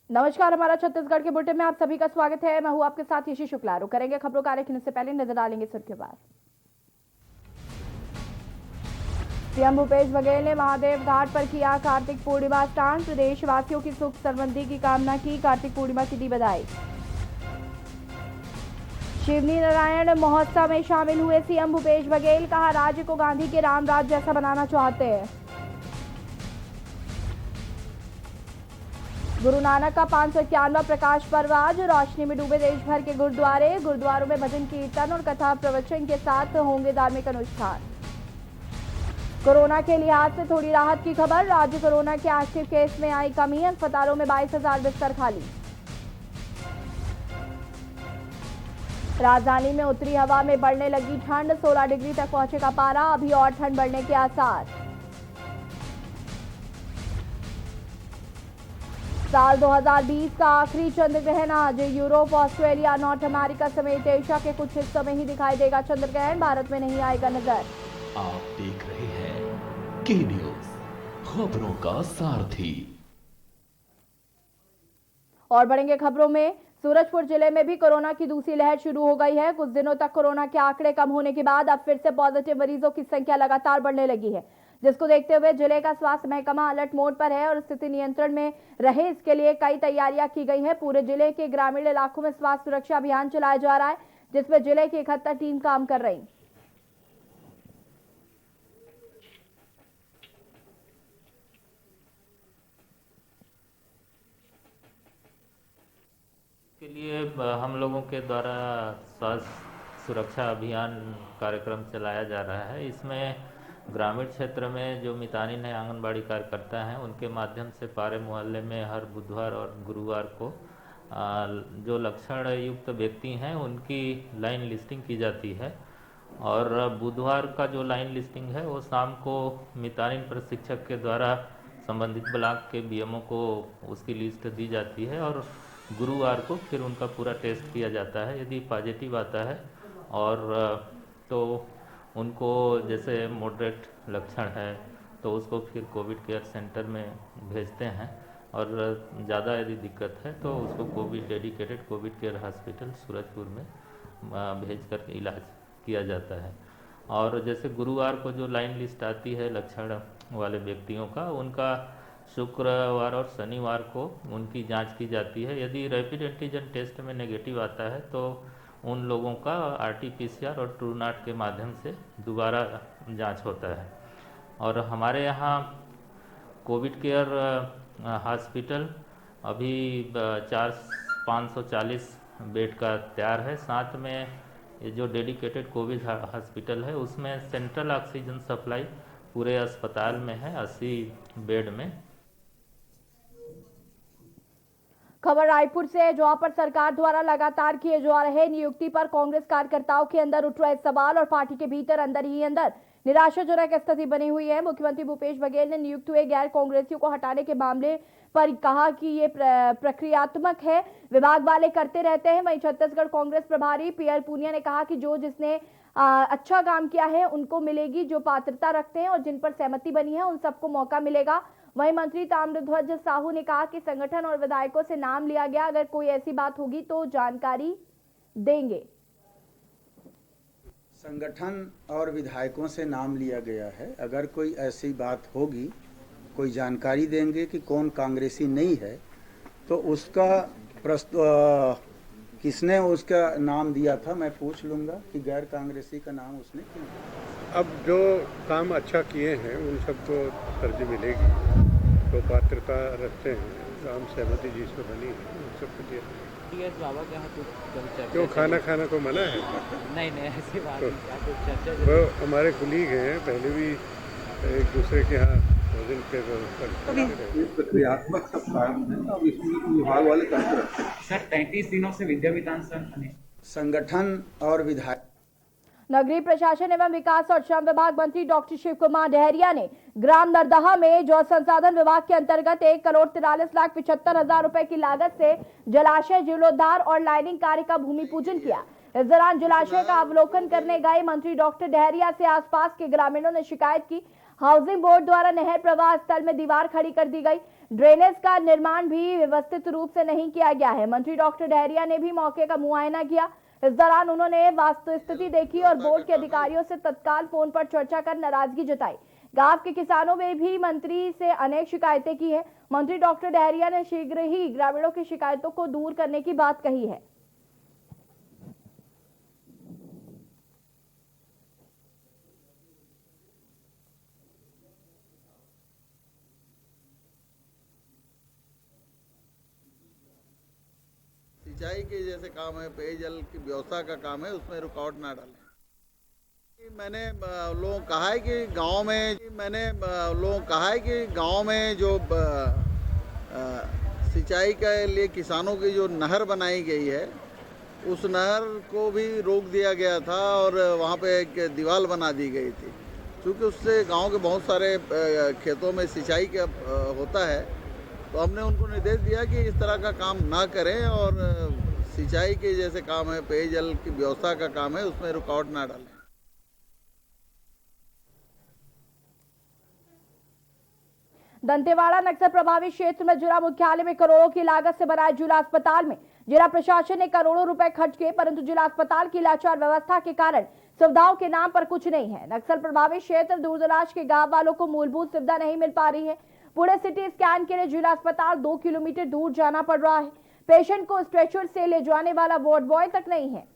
नमस्कार, हमारा छत्तीसगढ़ के बुलेटिन में आप सभी का स्वागत है। मैं हूं आपके साथ यशी शुक्ला। रुक करेंगे खबरों का लेकिन इससे पहले नजर डालेंगे सुर्खियों पर। सीएम भूपेश बघेल ने महादेव घाट पर किया कार्तिक पूर्णिमा स्नान। प्रदेशवासियों की सुख समृद्धि की कामना की। कार्तिक पूर्णिमा की दी बधाई। शिवनी नारायण महोत्सव में शामिल हुए सीएम भूपेश बघेल। कहा, राज्य को गांधी के राम राज जैसा बनाना चाहते हैं। गुरु नानक का 551वां प्रकाश पर्व आज। रोशनी में डूबे देश भर के गुरुद्वारे। गुरुद्वारों में भजन कीर्तन और कथा प्रवचन के साथ होंगे धार्मिक अनुष्ठान। कोरोना के लिहाज से थोड़ी राहत की खबर। राज्य कोरोना के एक्टिव केस में आई कमी। अस्पतालों में 22,000 बिस्तर खाली। राजधानी में उत्तरी हवा में बढ़ने लगी ठंड। 16 डिग्री तक पहुंचेगा पारा। अभी और ठंड बढ़ने के आसार। साल 2020 का आखिरी चंद्र ग्रहण आज। यूरोप, ऑस्ट्रेलिया, नॉर्थ अमेरिका समेत एशिया के कुछ हिस्सों में ही दिखाई देगा चंद्र ग्रहण। भारत में नहीं आएगा नजर। आप देख रहे हैं के न्यूज, खबरों का सारथी। और बढ़ेंगे खबरों में। सूरजपुर जिले में भी कोरोना की दूसरी लहर शुरू हो गई है। कुछ दिनों तक कोरोना के आंकड़े कम होने के बाद अब फिर से पॉजिटिव मरीजों की संख्या लगातार बढ़ने लगी है, जिसको देखते हुए जिले का स्वास्थ्य महकमा अलर्ट मोड पर है और स्थिति नियंत्रण में रहे इसके लिए कई तैयारियां की गई हैं। पूरे जिले के ग्रामीण इलाकों में स्वास्थ्य सुरक्षा अभियान चलाया जा रहा है, जिसमें जिले की 71 टीम काम कर रही। के लिए हम लोगों के द्वारा स्वास्थ्य सुरक्षा अभियान कार्यक्रम चलाया जा रहा है। इसमें ग्रामीण क्षेत्र में जो मितानिन है, आंगनबाड़ी कार्यकर्ता हैं, उनके माध्यम से पारे मोहल्ले में हर बुधवार और गुरुवार को जो लक्षण युक्त व्यक्ति हैं उनकी लाइन लिस्टिंग की जाती है। और बुधवार का जो लाइन लिस्टिंग है वो शाम को मितानिन प्रशिक्षक के द्वारा संबंधित ब्लॉक के बीएमओ को उसकी लिस्ट दी जाती है और गुरुवार को फिर उनका पूरा टेस्ट किया जाता है। यदि पॉजिटिव आता है और तो उनको जैसे मॉडरेट लक्षण है तो उसको फिर कोविड केयर सेंटर में भेजते हैं और ज़्यादा यदि दिक्कत है तो उसको Covid dedicated Covid care hospital Surajpur में भेज कर इलाज किया जाता है। और जैसे गुरुवार को जो लाइन लिस्ट आती है लक्षण वाले व्यक्तियों का, उनका शुक्रवार और शनिवार को उनकी जांच की जाती है। यदि रैपिड एंटीजन टेस्ट में नेगेटिव आता है तो उन लोगों का आरटीपीसीआर और ट्रूनाट के माध्यम से दोबारा जांच होता है। और हमारे यहाँ कोविड केयर हॉस्पिटल अभी 540 बेड का तैयार है। साथ में ये जो डेडिकेटेड कोविड हॉस्पिटल है उसमें सेंट्रल ऑक्सीजन सप्लाई पूरे अस्पताल में है 80 बेड में। खबर रायपुर से है, जहां पर सरकार द्वारा लगातार किए जा रहे नियुक्ति पर कांग्रेस कार्यकर्ताओं के अंदर उठ रहे सवाल और पार्टी के भीतर अंदर ही अंदर निराशाजनक स्थिति बनी हुई है। मुख्यमंत्री भूपेश बघेल ने नियुक्त हुए गैर कांग्रेसियों को हटाने के मामले पर कहा कि ये प्रक्रियात्मक है, विभाग वाले करते रहते हैं। वहीं छत्तीसगढ़ कांग्रेस प्रभारी पीएल पूनिया ने कहा कि जिसने अच्छा काम किया है उनको मिलेगी, जो पात्रता रखते हैं और जिन पर सहमति बनी है उन सबको मौका मिलेगा। वहीं मंत्री ताम्रध्वज साहू ने कहा कि संगठन और विधायकों से नाम लिया गया, अगर कोई ऐसी बात होगी तो जानकारी देंगे। संगठन और विधायकों से नाम लिया गया है, अगर कोई ऐसी बात होगी कोई जानकारी देंगे कि कौन कांग्रेसी नहीं है तो उसका किसने उसका नाम दिया था मैं पूछ लूँगा कि गैर कांग्रेसी का नाम उसने क्यों। अब जो काम अच्छा किए हैं उन सबको तरजीह मिलेगी, तो पात्रता रखते हैं, काम सहमति जिसमें बनी है उन सबको दिया। बाबा के यहाँ कुछ क्यों खाना खाना को मना है? नहीं ऐसी बात तो, नहीं, कुछ चर्चा वो हमारे कुलीग हैं, पहले भी एक दूसरे के यहाँ भोजन के प्रक्रियात्मक सब काम है। अब इसमें विभाग वाले करते रहते हैं। सर 33 दिनों से विद्या विधान संगठन और विधायक। नगरीय प्रशासन एवं विकास और श्रम विभाग मंत्री डॉक्टर शिव कुमार डहरिया ने ग्राम नरदहा में जल संसाधन विभाग के अंतर्गत 1,43,75,000 रुपए की लागत से जलाशय जीर्णोद्धार और लाइनिंग कार्य का भूमि पूजन किया। इस दौरान जलाशय का अवलोकन करने गए मंत्री डॉक्टर डहरिया से आसपास के ग्रामीणों ने शिकायत की। हाउसिंग बोर्ड द्वारा नहर प्रवाह स्थल में दीवार खड़ी कर दी गई। ड्रेनेज का निर्माण भी व्यवस्थित रूप से नहीं किया गया है। मंत्री डॉक्टर डहरिया ने भी मौके का मुआयना किया। इस दौरान उन्होंने वास्तुस्थिति देखी और बोर्ड के अधिकारियों से तत्काल फोन पर चर्चा कर नाराजगी जताई। गांव के किसानों ने भी मंत्री से अनेक शिकायतें की है। मंत्री डॉक्टर डहरिया ने शीघ्र ही ग्रामीणों की शिकायतों को दूर करने की बात कही है। सिंचाई के जैसे काम है, पेयजल की व्यवस्था का काम है, उसमें रुकावट ना डालें। मैंने लोगों कहा है कि गांव में जो सिंचाई के लिए किसानों की जो नहर बनाई गई है, उस नहर को भी रोक दिया गया था और वहाँ पे एक दीवार बना दी गई थी। क्योंकि उससे गांव के बहुत सारे खेतों में सिंचाई का होता है, तो हमने उनको निर्देश दिया कि इस तरह का काम ना करें और सिंचाई के जैसे काम है, पेयजल की व्यवस्था का काम है, उसमें रुकावट ना डालें। दंतेवाड़ा नक्सल प्रभावित क्षेत्र में जिला मुख्यालय में करोड़ों की लागत से बनाए जिला अस्पताल में जिला प्रशासन ने करोड़ों रुपए खर्च किए, परंतु जिला अस्पताल की लाचार व्यवस्था के कारण सुविधाओं के नाम पर कुछ नहीं है। नक्सल प्रभावित क्षेत्र दूरदराज के गांव वालों को मूलभूत सुविधा नहीं मिल पा रही है। पूरे सिटी स्कैन के लिए जिला अस्पताल 2 किलोमीटर दूर जाना पड़ रहा है। पेशेंट को स्ट्रेचर से ले जाने वाला वार्ड बॉय तक नहीं है।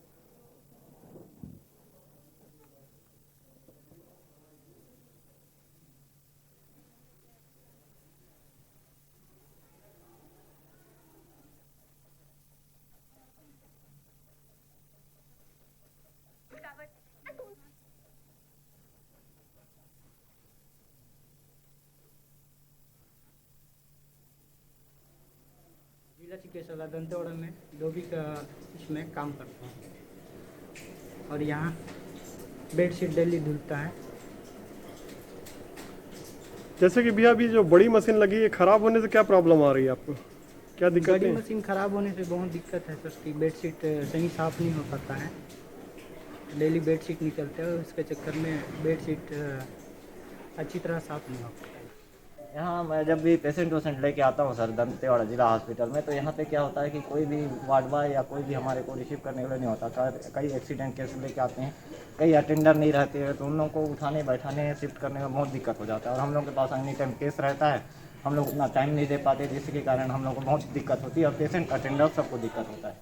जिला चिकित्सालय दंतेवाड़ा में डोबी का इसमें काम करता हूँ और यहाँ बेडशीट डेली धुलता है। जैसे कि भैया अभी जो बड़ी मशीन लगी है, खराब होने से क्या प्रॉब्लम आ रही है आपको, क्या दिक्कत बड़ी है? मशीन खराब होने से बहुत दिक्कत है सर की बेडशीट सही साफ नहीं हो पाता है। डेली बेडशीट निकलते हैं, उसके चक्कर में बेडशीट अच्छी तरह साफ नहीं हो पाता है। यहाँ मैं जब भी पेशेंट लेके आता हूँ सर दंतेवाड़ा जिला हॉस्पिटल में, तो यहाँ पे क्या होता है कि कोई भी वार्ड बॉय या कोई भी हमारे को रिसीव करने वाला नहीं होता। कई एक्सीडेंट केस लेके आते हैं, कई अटेंडर नहीं रहते हैं, तो उन लोगों को उठाने बैठाने शिफ्ट करने में बहुत दिक्कत हो जाता है। और हम लोग के पास एनी टाइम केस रहता है, हम लोग उतना टाइम नहीं दे पाते, जिसके कारण हम लोग को बहुत दिक्कत होती है और पेशेंट अटेंडर सबको दिक्कत होता है।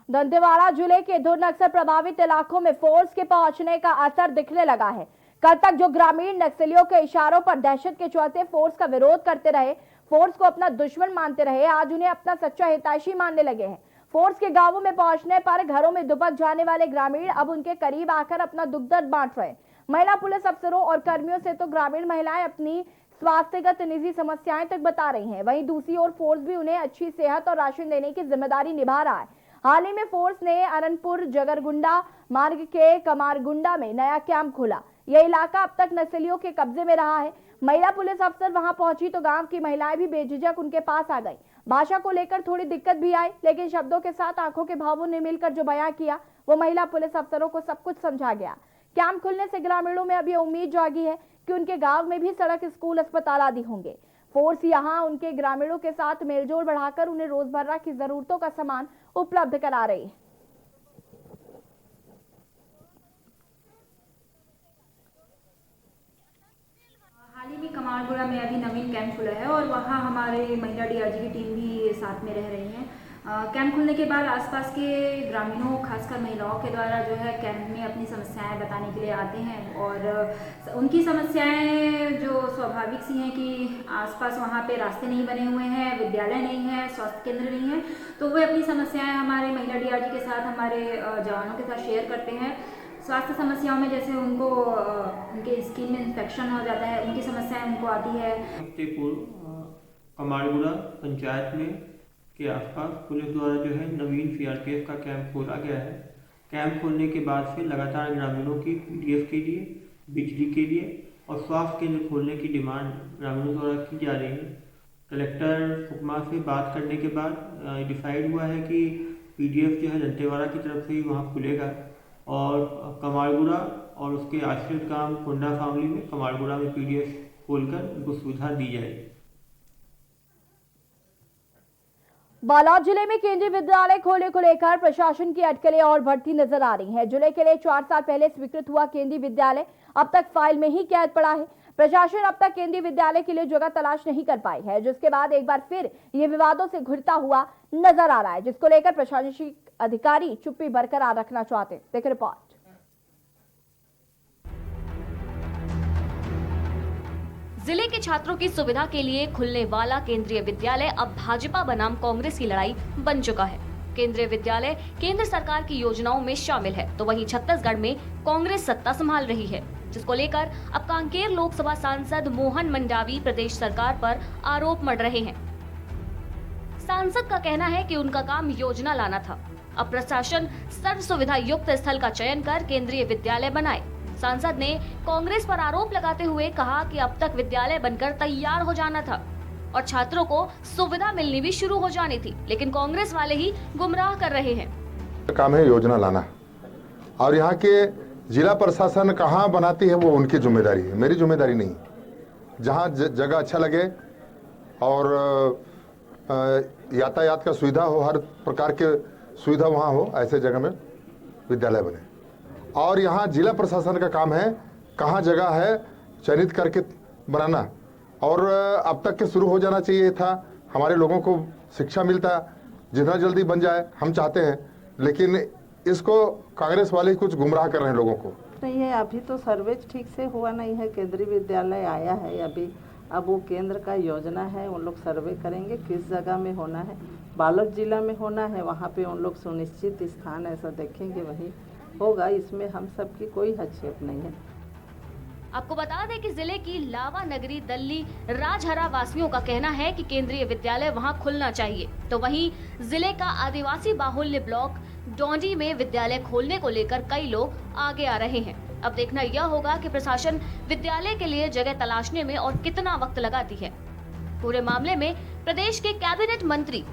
दंतेवाड़ा जिले के दो नक्सल प्रभावित इलाकों में फोर्स के पहुंचने का असर दिखने लगा है। कल तक जो ग्रामीण नक्सलियों के इशारों पर दहशत के चलते फोर्स का विरोध करते रहे, फोर्स को अपना दुश्मन मानते रहे, आज उन्हें अपना सच्चा हितैषी मानने लगे हैं। फोर्स के गांवों में पहुंचने पर घरों में दुबक जाने वाले ग्रामीण अब उनके करीब आकर अपना दुख दर्द बांट रहे हैं। महिला पुलिस अफसरों और कर्मियों से तो ग्रामीण महिलाएं अपनी स्वास्थ्यगत निजी समस्याएं तक बता रही हैं, वहीं दूसरी ओर फोर्स भी उन्हें अच्छी सेहत और राशन देने की जिम्मेदारी निभा रहा है। हाल ही में फोर्स ने अनंतपुर जगरगुंडा मार्ग के कमारगुंडा में नया कैंप खोला। यह इलाका अब तक नक्सलियों के कब्जे में रहा है। महिला पुलिस अफसर वहां पहुंची तो गांव की महिलाएं भी बेझिझक उनके पास आ गई। भाषा को लेकर थोड़ी दिक्कत भी आई, लेकिन शब्दों के साथ आंखों के भावों ने मिलकर जो बयां किया, वो महिला पुलिस अफसरों को सब कुछ समझा गया। कैंप खुलने से ग्रामीणों में अब ये उम्मीद जागी है कि उनके गांव में भी सड़क, स्कूल, अस्पताल आदि होंगे। फोर्स यहां उनके ग्रामीणों के साथ मेलजोल बढ़ाकर उन्हें रोजमर्रा की जरूरतों का सामान उपलब्ध करा रही है। हाल ही में कमारगुड़ा में अभी नवीन कैंप खुला है और वहाँ हमारे महिला डीआरजी की टीम भी साथ में रह रही है। कैंप खुलने के बाद आसपास के ग्रामीणों, खासकर महिलाओं के द्वारा जो है कैंप में अपनी समस्याएं बताने के लिए आते हैं और उनकी समस्याएं जो स्वाभाविक सी हैं कि आसपास वहाँ पे रास्ते नहीं बने हुए हैं, विद्यालय नहीं है, स्वास्थ्य केंद्र नहीं है, तो वे अपनी समस्याएं हमारे महिला डीआरजी के साथ, हमारे जवानों के साथ शेयर करते हैं। स्वास्थ्य समस्याओं में जैसे उनको उनके स्किन में इन्फेक्शन हो जाता है, उनकी समस्याएं उनको आती है। हफ्ते पूर्व कमारगुड़ा पंचायत में के आसपास पुलिस द्वारा जो है नवीन सीआरपीएफ का कैंप खोला गया है। कैंप खोलने के बाद से लगातार ग्रामीणों की पीडीएफ के लिए, बिजली के लिए और स्वास्थ्य केंद्र खोलने की डिमांड ग्रामीणों द्वारा की जा रही है। कलेक्टर सुकमा से बात करने के बाद डिसाइड हुआ है कि पीडीएफ जो है दंतेवाड़ा की तरफ से ही वहाँ खुलेगा और कमारगुड़ा और उसके आश्रित गांव कोंडा फावली में कमारगुड़ा में पीडीएफ खोलकर उनको सुविधा दी जाएगी। बालोद जिले में केंद्रीय विद्यालय खोलने को लेकर प्रशासन की अटकलें और बढ़ती नजर आ रही हैं। जिले के लिए 4 साल पहले स्वीकृत हुआ केंद्रीय विद्यालय अब तक फाइल में ही कैद पड़ा है। प्रशासन अब तक केंद्रीय विद्यालय के लिए जगह तलाश नहीं कर पाई है, जिसके बाद एक बार फिर ये विवादों से घिरता हुआ नजर आ रहा है, जिसको लेकर प्रशासनिक अधिकारी चुप्पी बरकरार रखना चाहते हैं। देखिए रिपोर्ट। जिले के छात्रों की सुविधा के लिए खुलने वाला केंद्रीय विद्यालय अब भाजपा बनाम कांग्रेस की लड़ाई बन चुका है। केंद्रीय विद्यालय केंद्र सरकार की योजनाओं में शामिल है, तो वहीं छत्तीसगढ़ में कांग्रेस सत्ता संभाल रही है, जिसको लेकर अब कांकेर लोकसभा सांसद मोहन मंडावी प्रदेश सरकार पर आरोप मढ़ रहे हैं। सांसद का कहना है कि उनका काम योजना लाना था। अब प्रशासन सर्व सुविधा युक्त स्थल का चयन कर केंद्रीय विद्यालय बनाए। सांसद ने कांग्रेस पर आरोप लगाते हुए कहा कि अब तक विद्यालय बनकर तैयार हो जाना था और छात्रों को सुविधा मिलनी भी शुरू हो जानी थी, लेकिन कांग्रेस वाले ही गुमराह कर रहे हैं। काम है योजना लाना, और यहाँ के जिला प्रशासन कहाँ बनाती है वो उनकी जिम्मेदारी है, मेरी जिम्मेदारी नहीं। जहाँ जगह अच्छा लगे और यातायात का सुविधा हो, हर प्रकार के सुविधा वहाँ हो, ऐसे जगह में विद्यालय बने। और यहाँ जिला प्रशासन का काम है कहाँ जगह है चयनित करके बनाना, और अब तक के शुरू हो जाना चाहिए था। हमारे लोगों को शिक्षा मिलता, जितना जल्दी बन जाए हम चाहते हैं, लेकिन इसको कांग्रेस वाले कुछ गुमराह कर रहे हैं लोगों को। नहीं है, अभी तो सर्वे ठीक से हुआ नहीं है। केंद्रीय विद्यालय आया है अभी, अब वो केंद्र का योजना है, उन लोग सर्वे करेंगे किस जगह में होना है। बालोद जिला में होना है, वहाँ पे उन लोग सुनिश्चित स्थान ऐसा देखेंगे वही होगा। इसमें हम सब की कोई हस्तक्षेप नहीं है। आपको बता दें कि जिले की लावा नगरी दल्ली राजहरा वासियों का कहना है कि केंद्रीय विद्यालय वहां खुलना चाहिए, तो वहीं जिले का आदिवासी बाहुल्य ब्लॉक डोंडी में विद्यालय खोलने को लेकर कई लोग आगे आ रहे हैं। अब देखना यह होगा कि प्रशासन विद्यालय के लिए जगह तलाशने में और कितना वक्त लगाती है। पूरे मामले में प्रदेश के कैबिनेट मंत्री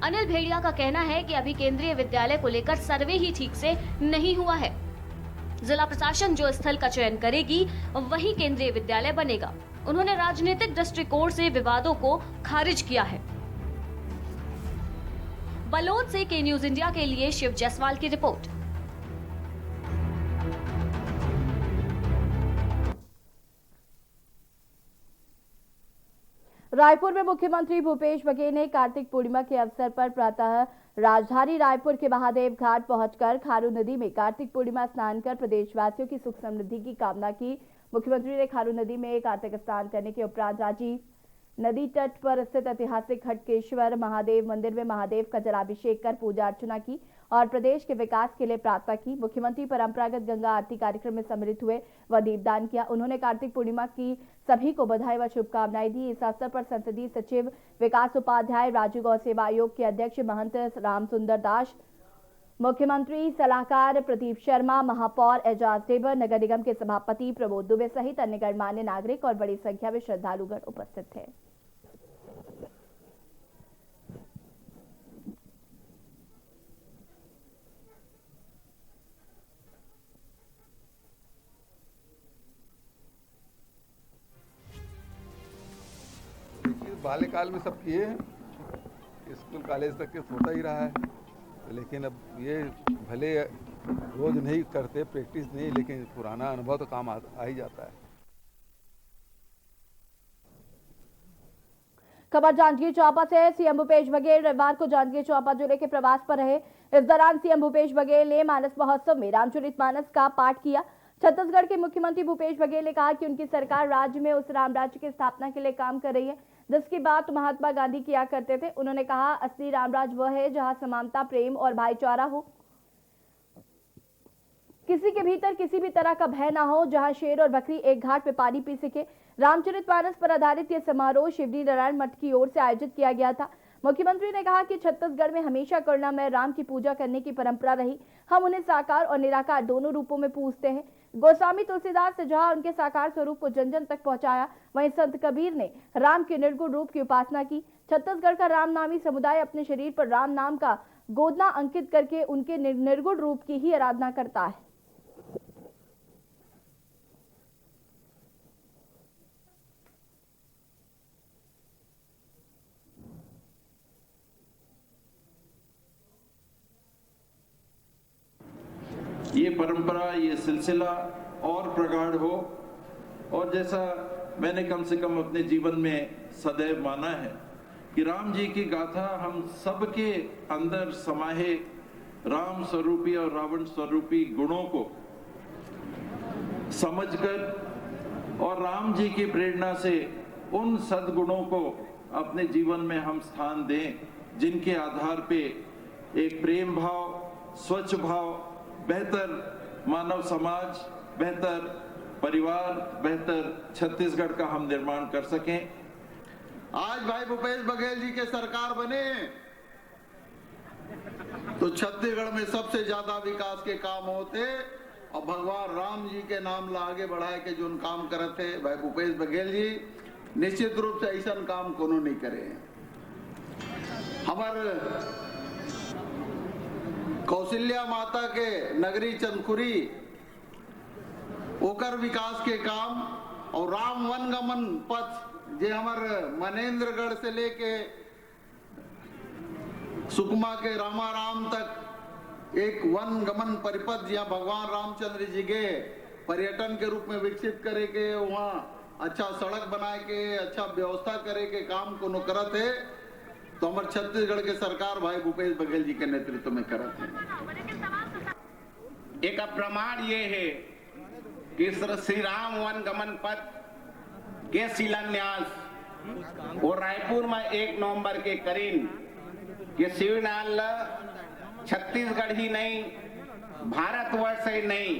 अनिल भेड़िया का कहना है कि अभी केंद्रीय विद्यालय को लेकर सर्वे ही ठीक से नहीं हुआ है। जिला प्रशासन जो स्थल का चयन करेगी वही केंद्रीय विद्यालय बनेगा। उन्होंने राजनीतिक दृष्टिकोण से विवादों को खारिज किया है। बलोद से के न्यूज इंडिया के लिए शिव जायसवाल की रिपोर्ट। रायपुर में मुख्यमंत्री भूपेश बघेल ने कार्तिक पूर्णिमा के अवसर पर प्रातः राजधानी रायपुर के महादेव घाट पहुंचकर खारू नदी में कार्तिक पूर्णिमा स्नान कर प्रदेशवासियों की सुख समृद्धि की कामना की। मुख्यमंत्री ने खारू नदी में कार्तिक स्नान करने के उपरांत राजीव नदी तट पर स्थित ऐतिहासिक खटकेश्वर महादेव मंदिर में महादेव का जलाभिषेक कर पूजा अर्चना की और प्रदेश के विकास के लिए प्रार्थना की। मुख्यमंत्री परंपरागत गंगा आरती कार्यक्रम में सम्मिलित हुए व दीपदान किया। उन्होंने कार्तिक पूर्णिमा की सभी को बधाई व शुभकामनाएं दी। इस अवसर पर संसदीय सचिव विकास उपाध्याय, राज्य गौ सेवा आयोग के अध्यक्ष महंत रामसुंदर दास, मुख्यमंत्री सलाहकार प्रदीप शर्मा, महापौर एजाज देवर, नगर निगम के सभापति प्रमोद दुबे सहित अन्य गणमान्य नागरिक और बड़ी संख्या में श्रद्धालुगण उपस्थित थे। बाल्यकाल में सब किए हैं, स्कूल कॉलेज तक के होता ही रहा है, लेकिन अब ये भले रोज नहीं करते, प्रैक्टिस नहीं, लेकिन पुराना अनुभव तो काम आ ही जाता है। खबर जांजगीर चांपा से। सीएम भूपेश बघेल रविवार को जांजगीर चांपा जिले के प्रवास पर रहे। इस दौरान सीएम भूपेश बघेल ने मानस महोत्सव में रामचरितमानस का पाठ किया। छत्तीसगढ़ के मुख्यमंत्री भूपेश बघेल ने कहा कि उनकी सरकार राज्य में उस राम राज्य की स्थापना के लिए काम कर रही है जिसकी बात महात्मा गांधी किया करते थे। उन्होंने कहा, असली रामराज वह है जहां समानता, प्रेम और भाईचारा हो, किसी के भीतर किसी भी तरह का भय ना हो, जहां शेर और बकरी एक घाट पे पानी पी सके। रामचरितमानस पर आधारित यह समारोह शिवजी नारायण मठ की ओर से आयोजित किया गया था। मुख्यमंत्री ने कहा कि छत्तीसगढ़ में हमेशा करुणामय राम की पूजा करने की परंपरा रही। हम उन्हें साकार और निराकार दोनों रूपों में पूजते हैं। गोस्वामी तुलसीदास ने जहां उनके साकार स्वरूप को जन जन तक पहुंचाया, वहीं संत कबीर ने राम के निर्गुण रूप की उपासना की। छत्तीसगढ़ का रामनामी समुदाय अपने शरीर पर राम नाम का गोदना अंकित करके उनके निर्गुण रूप की ही आराधना करता है। ये परंपरा, ये सिलसिला और प्रगाढ़ हो। और जैसा मैंने कम से कम अपने जीवन में सदैव माना है कि राम जी की गाथा हम सबके अंदर समाये राम स्वरूपी और रावण स्वरूपी गुणों को समझकर और राम जी की प्रेरणा से उन सद्गुणों को अपने जीवन में हम स्थान दें, जिनके आधार पे एक प्रेम भाव, स्वच्छ भाव, बेहतर मानव समाज, बेहतर परिवार, बेहतर छत्तीसगढ़ का हम निर्माण कर सकें। आज भाई भूपेश बघेल जी के सरकार बने तो छत्तीसगढ़ में सबसे ज्यादा विकास के काम होते और भगवान राम जी के नाम ला आगे बढ़ाए के जो काम करते भाई भूपेश बघेल जी निश्चित रूप से ऐसा काम कोनो नहीं करे। हमार कौशल्या माता के नगरी चंदखुरी ओकर विकास के काम और राम वनगमन पथ जे हमार मनेन्द्रगढ़ से लेके सुकमा के रामाराम तक एक वन गमन परिपथ जहाँ भगवान रामचंद्र जी के पर्यटन के रूप में विकसित करे के, वहाँ अच्छा सड़क बनाए के, अच्छा व्यवस्था करे के काम को करत है तो हमारे छत्तीसगढ़ के सरकार भाई भूपेश बघेल जी के नेतृत्व में करत है। एक प्रमाण ये है कि श्री राम वन गमन पथ के शिलान्यास और रायपुर में 1 नवंबर के करीन ये शिवनाल छत्तीसगढ़ ही नहीं, भारतवर्ष ही नहीं,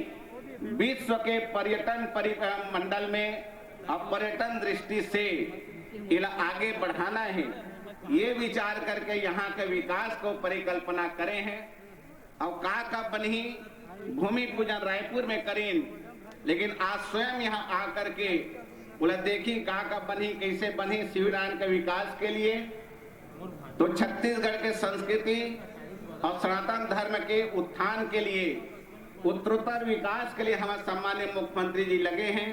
विश्व के पर्यटन मंडल में अब पर्यटन दृष्टि से आगे बढ़ाना है, ये विचार करके यहाँ के विकास को परिकल्पना करे हैं। और का बनी भूमि पूजन रायपुर में करें, लेकिन आज स्वयं यहाँ आकर के बोला देखी का बनी, कैसे बनी शिवनारायण के विकास के लिए। तो छत्तीसगढ़ के संस्कृति और सनातन धर्म के उत्थान के लिए, उत्तरोत्तर विकास के लिए हमारे सम्मानित मुख्यमंत्री जी लगे हैं।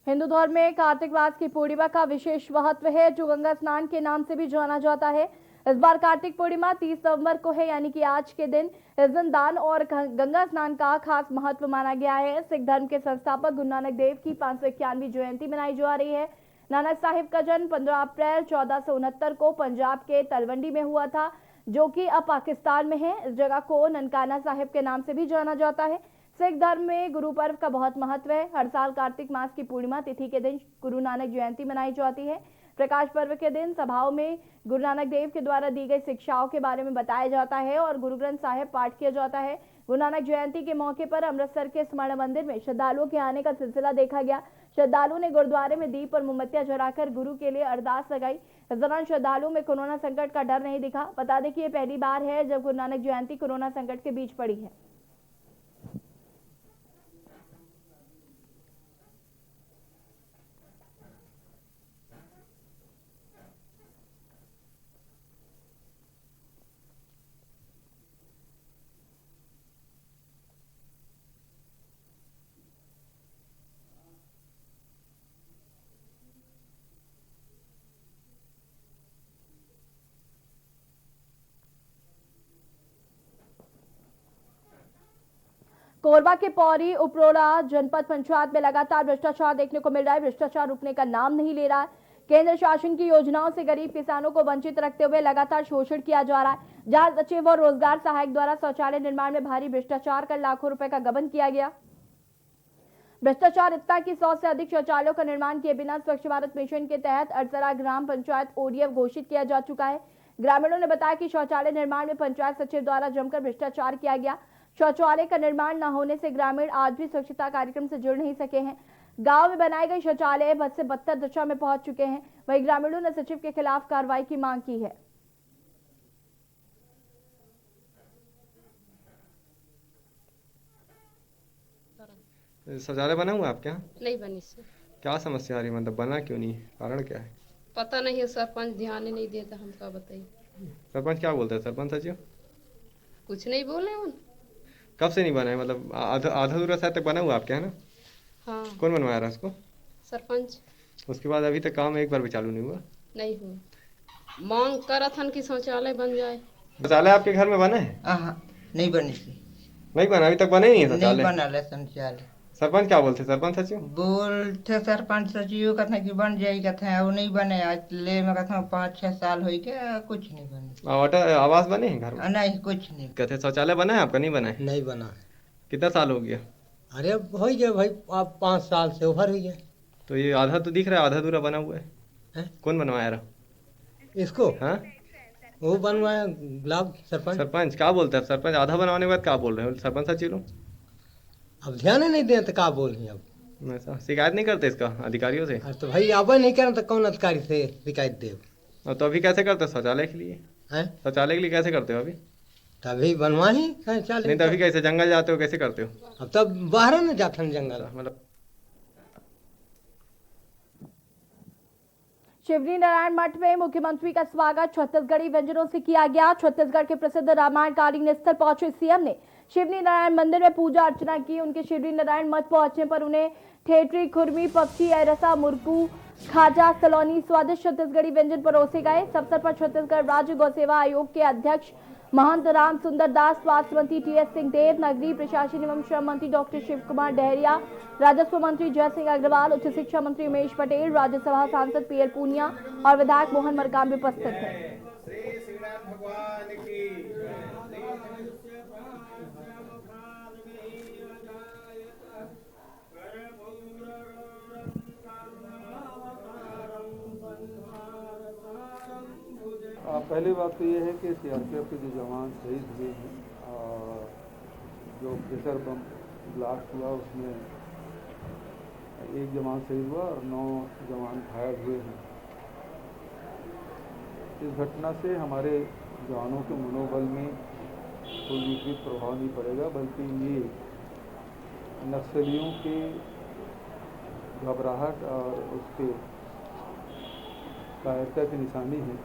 हिंदू धर्म में कार्तिक मास की पूर्णिमा का विशेष महत्व है, जो गंगा स्नान के नाम से भी जाना जाता है। इस बार कार्तिक पूर्णिमा 30 नवंबर को है, यानी कि आज के दिन इस दिन दान और गंगा स्नान का खास महत्व माना गया है। सिख धर्म के संस्थापक गुरु नानक देव की 591वीं जयंती मनाई जा रही है। नानक साहिब का जन्म 15 अप्रैल 1469 को पंजाब के तलवंडी में हुआ था, जो कि अब पाकिस्तान में है। इस जगह को ननकाना साहिब के नाम से भी जाना जाता है। सिख धर्म में गुरु पर्व का बहुत महत्व है। हर साल कार्तिक मास की पूर्णिमा तिथि के दिन गुरु नानक जयंती मनाई जाती है। प्रकाश पर्व के दिन सभाओं में गुरु नानक देव के द्वारा दी गई शिक्षाओं के बारे में बताया जाता है और गुरु ग्रंथ साहिब पाठ किया जाता है। गुरु नानक जयंती के मौके पर अमृतसर के स्वर्ण मंदिर में श्रद्धालुओं के आने का सिलसिला देखा गया। श्रद्धालुओं ने गुरुद्वारे में दीप और मोमबत्तियां जलाकर गुरु के लिए अरदास लगाई। इस दौरान श्रद्धालुओं में कोरोना संकट का डर नहीं दिखा। बता दें कि ये पहली बार है जब गुरु नानक जयंती कोरोना संकट के बीच पड़ी है। कोरबा के पौरी उपरोड़ा जनपद पंचायत में लगातार भ्रष्टाचार देखने को मिल रहा है। भ्रष्टाचार रुकने का नाम नहीं ले रहा है। केंद्र शासन की योजनाओं से गरीब किसानों को वंचित रखते हुए लगातार शोषण किया जा रहा है। जहां सचिव और रोजगार सहायक द्वारा शौचालय निर्माण में भारी भ्रष्टाचार कर लाखों रुपए का गबन किया गया। भ्रष्टाचार इतना कि 100 से अधिक शौचालयों का निर्माण किए बिना स्वच्छ भारत मिशन के तहत अड़सरा ग्राम पंचायत ओडीएफ घोषित किया जा चुका है। ग्रामीणों ने बताया कि शौचालय निर्माण में पंचायत सचिव द्वारा जमकर भ्रष्टाचार किया गया। शौचालय का निर्माण न होने से ग्रामीण आज भी स्वच्छता कार्यक्रम से जुड़ नहीं सके हैं। गांव में बनाए गए शौचालय बद से बदतर दशा में पहुंच चुके हैं। वहीं ग्रामीणों ने सचिव के खिलाफ कार्रवाई की मांग की है। शौचालय बना हुआ आपके यहाँ? नहीं बनी सर। क्या समस्या आ रही, मतलब बना क्यों नहीं, कारण क्या है? पता नहीं है, सरपंच ध्यान ही नहीं देता। हमका बताइए। सरपंच क्या बोलते हैं? सरपंच सचिव कुछ नहीं बोले उन। कब से नहीं बना है? मतलब आधा अधूरा शायद तक बना हुआ आपके यहाँ ना? हाँ। कौन बनवाया रहा उसको? सरपंच। उसके बाद अभी तक काम एक बार भी चालू नहीं हुआ? नहीं हुआ। मांग करा था कि शौचालय बन जाए। शौचालय आपके घर में बना है? नहीं बनी थी। नहीं बना, अभी तक बने नहीं है नहीं शौचालय? बना ले शौचालय। सरपंच क्या बोलते, सरपंच सचिव? बोलते सरपंच सचिव कहते कि बन जाएगी, कहते हैं वो नहीं बने। आज ले में कहते 5-6 साल हो गया, कुछ नहीं बने। वाटर आवास बने हैं घर में? नहीं, कुछ नहीं। कहते शौचालय बना है आपका? नहीं बना है? नहीं बना। कितना साल हो गया? अरे हो गया भाई, आप 5 साल से ओवर हो गया। तो ये आधा तो दिख रहा है, आधा अधूरा बना हुआ है। कौन बनवाया रहा इसको? हाँ, वो बनवाया गुलाब सरपंच। सरपंच क्या बोलता है? सरपंच आधा बनवाने के बाद क्या बोल रहे हो? सरपंच सचिव लोग अब ध्यान ही नहीं दें तो क्या बोल रहे हैं? अब ऐसा शिकायत नहीं करते इसका अधिकारियों से? तो भाई अब नहीं करें तो कौन अधिकारी से शिकायत दे? तो अभी कैसे करते हो शौचालय के लिए? शौचालय के लिए कैसे करते हो अभी? तभी बनवा ही शौचालय। नहीं तो अभी कैसे जंगल जाते हो, कैसे करते हो? अब तब बाहर न जाते हैं जंगल। मतलब शिवरी नारायण मठ में मुख्यमंत्री का स्वागत छत्तीसगढ़ी व्यंजनों से किया गया। छत्तीसगढ़ के प्रसिद्ध रामायणकालीन स्थल पहुंचे सीएम ने शिवरी नारायण मंदिर में पूजा अर्चना की। उनके शिवरी नारायण मठ पहुंचने पर उन्हें ठेठरी, खुरमी, पक्षी, ऐरसा, मुरकू, खाजा, सलोनी स्वादिष्ट छत्तीसगढ़ी व्यंजन परोसे गए। इस अवसर पर छत्तीसगढ़ राज्य गौ सेवा आयोग के अध्यक्ष महंत राम सुंदर दास, स्वास्थ्य मंत्री टीएस सिंहदेव, नगरीय प्रशासन एवं श्रम मंत्री डॉक्टर शिव कुमार डहरिया, राजस्व मंत्री जय सिंह अग्रवाल, उच्च शिक्षा मंत्री उमेश पटेल, राज्यसभा सांसद पीएल पूनिया और विधायक मोहन मरकाम भी उपस्थित थे। पहली बात तो ये है कि सीआरपीएफ के जो जवान शहीद हुए हैं और जो प्रेशर बम ब्लास्ट हुआ उसमें एक जवान शहीद हुआ और 9 जवान घायल हुए हैं। इस घटना से हमारे जवानों के मनोबल में कोई विपरीत प्रभाव नहीं पड़ेगा, बल्कि ये नक्सलियों के घबराहट और उसके कायरता की निशानी है।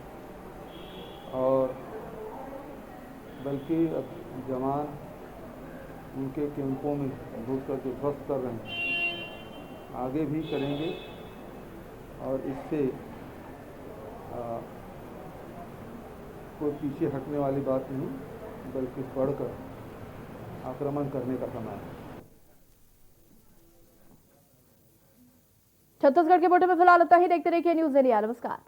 और बल्कि अब जवान उनके कैंपों में घुसकर जो ध्वस्त कर रहे हैं आगे भी करेंगे और इससे कोई पीछे हटने वाली बात नहीं, बल्कि बढ़कर आक्रमण करने का समय है। छत्तीसगढ़ के बुलेटिन में फिलहाल इतना ही। देखते रहिए न्यूज़ इंडिया। नमस्कार।